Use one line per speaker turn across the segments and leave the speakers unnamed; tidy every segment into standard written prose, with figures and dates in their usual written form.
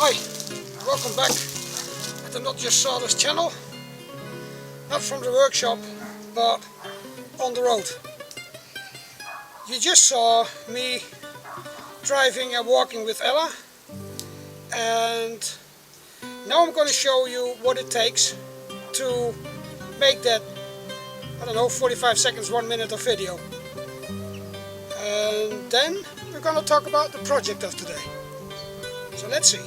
Hi, welcome back at the Not Just Sawdust channel. Not from the workshop, but on the road. You just saw me driving and walking with Ella, and now I'm going to show you what it takes to make that, I don't know, 45 seconds, 1 minute of video. And then we're going to talk about the project of today. So let's see.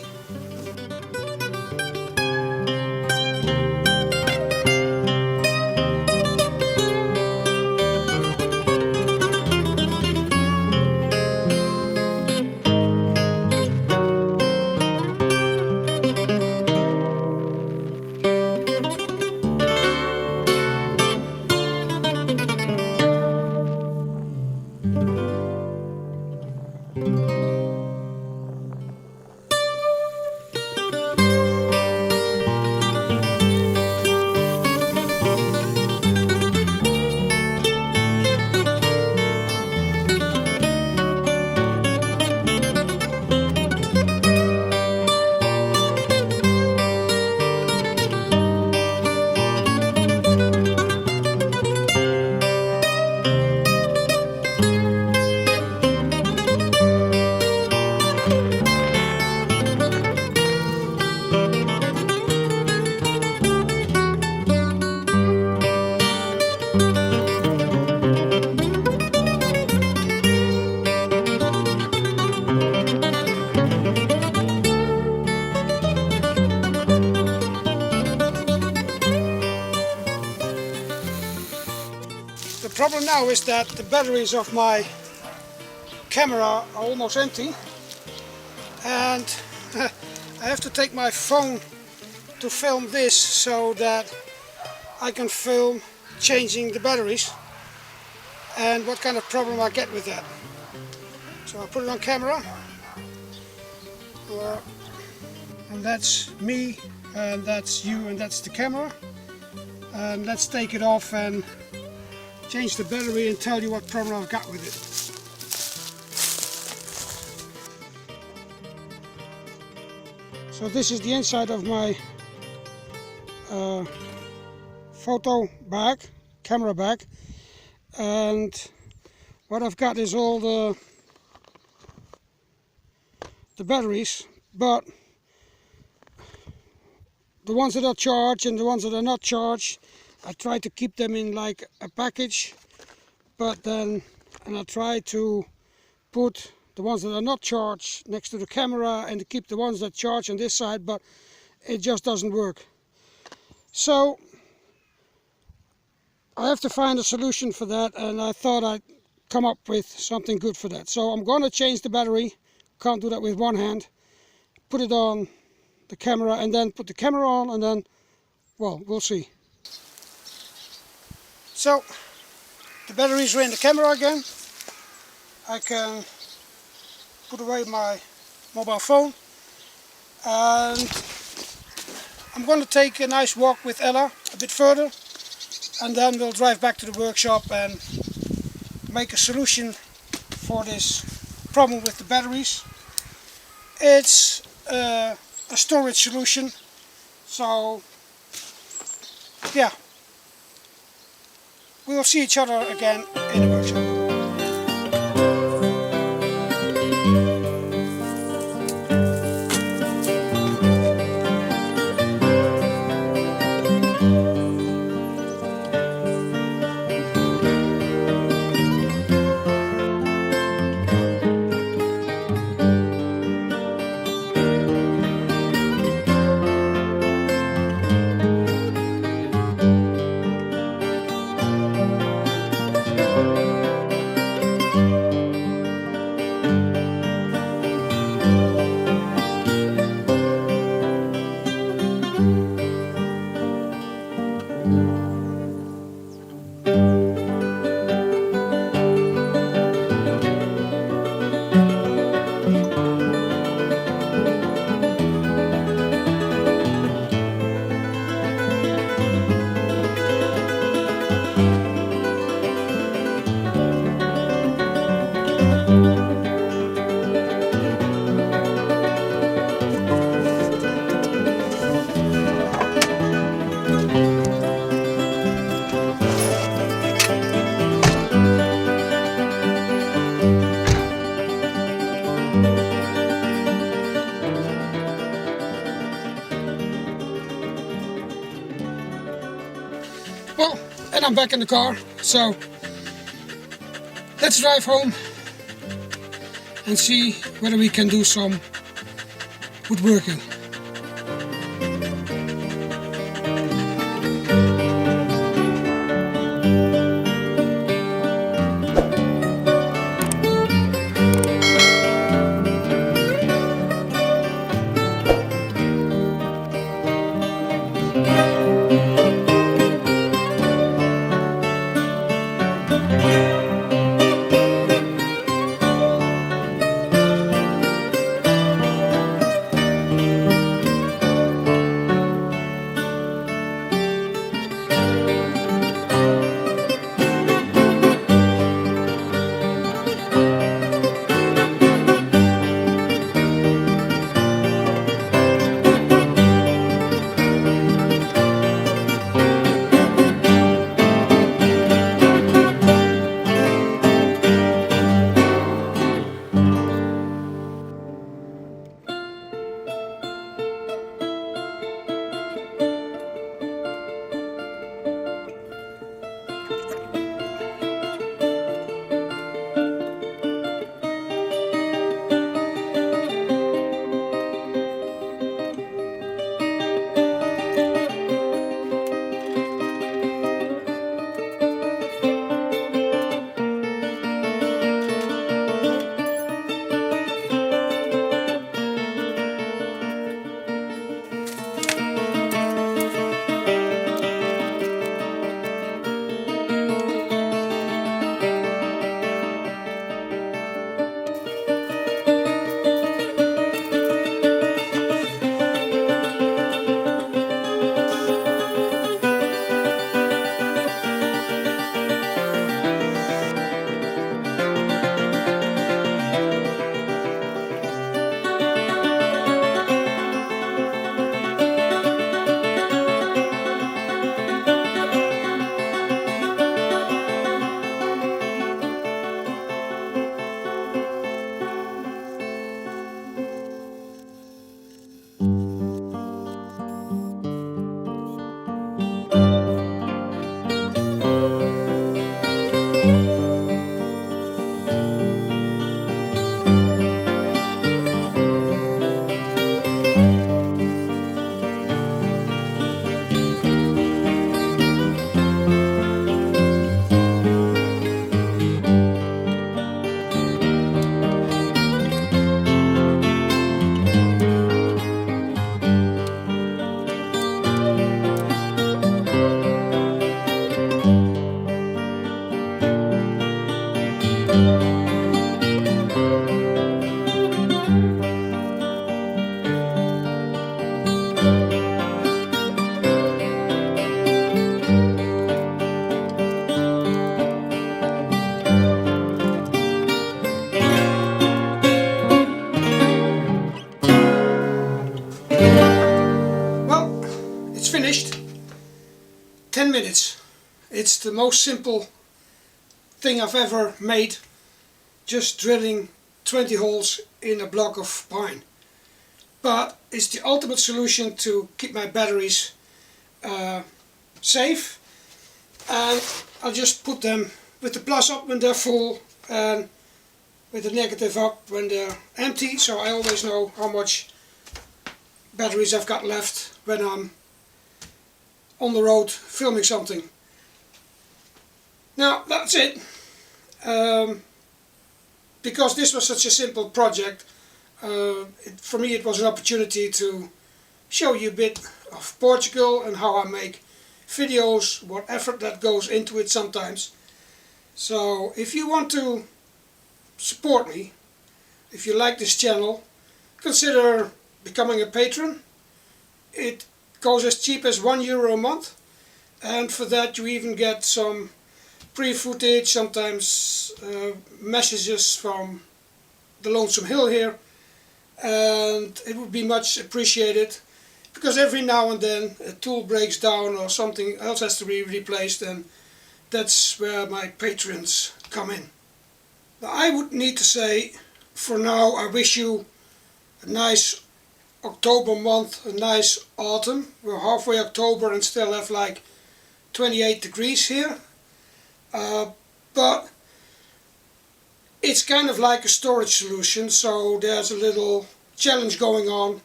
The problem now is that the batteries of my camera are almost empty, and I have to take my phone to film this so that I can film changing the batteries and what kind of problem I get with that. So I'll put it on camera, and that's me, and that's you, and that's the camera, and let's take it off and change the battery and tell you what problem I've got with it. So this is the inside of my photo bag, camera bag, and what I've got is all the batteries, but the ones that are charged and the ones that are not charged, I try to keep them in like a package, but then I try to put the ones that are not charged next to the camera and to keep the ones that charge on this side, but it just doesn't work. So I have to find a solution for that, and I thought I'd come up with something good for that. So I'm going to change the battery. Can't do that with one hand. Put it on the camera and then put the camera on, and then, well, we'll see. So the batteries are in the camera again. I can put away my mobile phone, and I'm going to take a nice walk with Ella a bit further, and then we'll drive back to the workshop and make a solution for this problem with the batteries. It's a storage solution, so yeah. We will see each other again in the workshop. Well, and I'm back in the car, so let's drive home and see whether we can do some woodworking. Finished. 10 minutes. It's the most simple thing I've ever made, just drilling 20 holes in a block of pine. But it's the ultimate solution to keep my batteries safe, and I'll just put them with the plus up when they're full and with the negative up when they're empty, so I always know how much batteries I've got left when I'm on the road filming something. Now that's it. Because this was such a simple project, for me it was an opportunity to show you a bit of Portugal and how I make videos, what effort that goes into it sometimes. So if you want to support me, if you like this channel, consider becoming a patron. It goes as cheap as €1 a month, and for that you even get some pre-footage, sometimes messages from the Lonesome Hill here, and it would be much appreciated, because every now and then a tool breaks down or something else has to be replaced, and that's where my patrons come in. Now, I would need to say, for now, I wish you a nice October month, a nice autumn. We're halfway October and still have like 28 degrees here, but it's kind of like a storage solution, so there's a little challenge going on.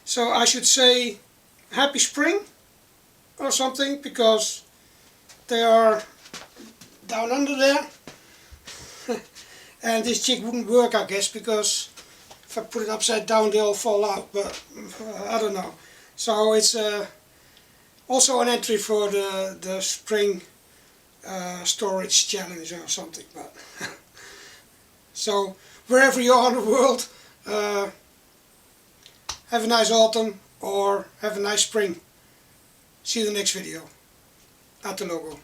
So I should say happy spring or something, because they are down under there. And this jig wouldn't work, I guess, because if I put it upside down they'll fall out, but I don't know. So it's also an entry for the spring storage challenge or something. But so wherever you are in the world, have a nice autumn or have a nice spring. See you in the next video. At the logo.